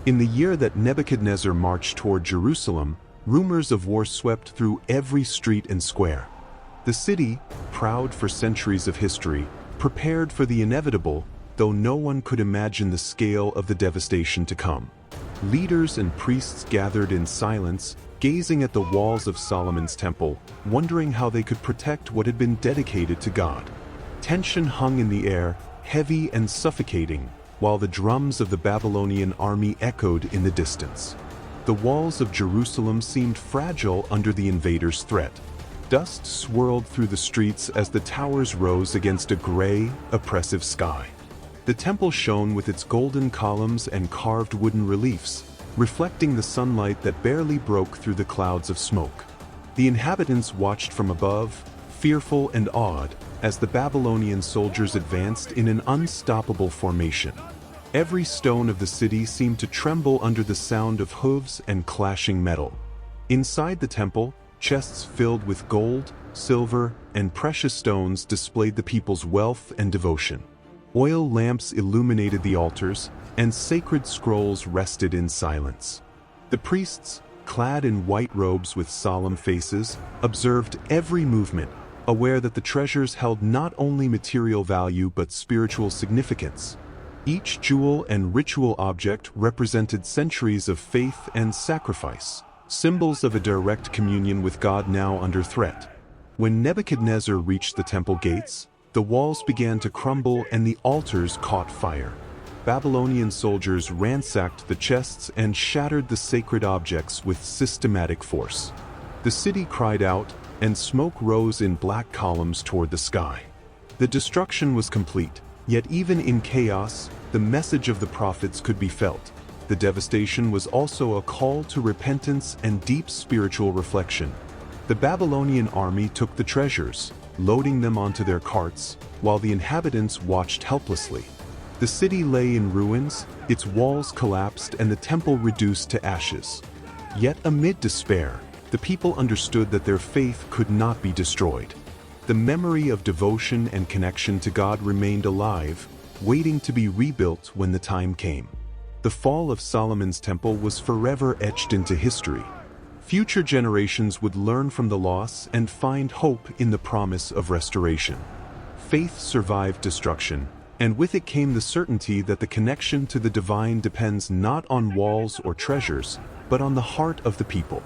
In the year that Nebuchadnezzar marched toward Jerusalem, rumors of war swept through every street and square. The city, proud for centuries of history, prepared for the inevitable, though no one could imagine the scale of the devastation to come. Leaders and priests gathered in silence, gazing at the walls of Solomon's temple, wondering how they could protect what had been dedicated to God. Tension hung in the air, heavy and suffocating, while the drums of the Babylonian army echoed in the distance. The walls of Jerusalem seemed fragile under the invaders' threat. Dust swirled through the streets as the towers rose against a gray, oppressive sky. The temple shone with its golden columns and carved wooden reliefs, reflecting the sunlight that barely broke through the clouds of smoke. The inhabitants watched from above, fearful and awed, as the Babylonian soldiers advanced in an unstoppable formation. Every stone of the city seemed to tremble under the sound of hooves and clashing metal. Inside the temple, chests filled with gold, silver, and precious stones displayed the people's wealth and devotion. Oil lamps illuminated the altars, and sacred scrolls rested in silence. The priests, clad in white robes with solemn faces, observed every movement, aware that the treasures held not only material value but spiritual significance. Each jewel and ritual object represented centuries of faith and sacrifice, symbols of a direct communion with God now under threat. When Nebuchadnezzar reached the temple gates, the walls began to crumble and the altars caught fire. Babylonian soldiers ransacked the chests and shattered the sacred objects with systematic force. The city cried out, and smoke rose in black columns toward the sky. The destruction was complete, yet even in chaos, the message of the prophets could be felt. The devastation was also a call to repentance and deep spiritual reflection. The Babylonian army took the treasures, loading them onto their carts, while the inhabitants watched helplessly. The city lay in ruins, its walls collapsed and the temple reduced to ashes. Yet amid despair, the people understood that their faith could not be destroyed. The memory of devotion and connection to God remained alive, waiting to be rebuilt when the time came. The fall of Solomon's temple was forever etched into history. Future generations would learn from the loss and find hope in the promise of restoration. Faith survived destruction, and with it came the certainty that the connection to the divine depends not on walls or treasures, but on the heart of the people.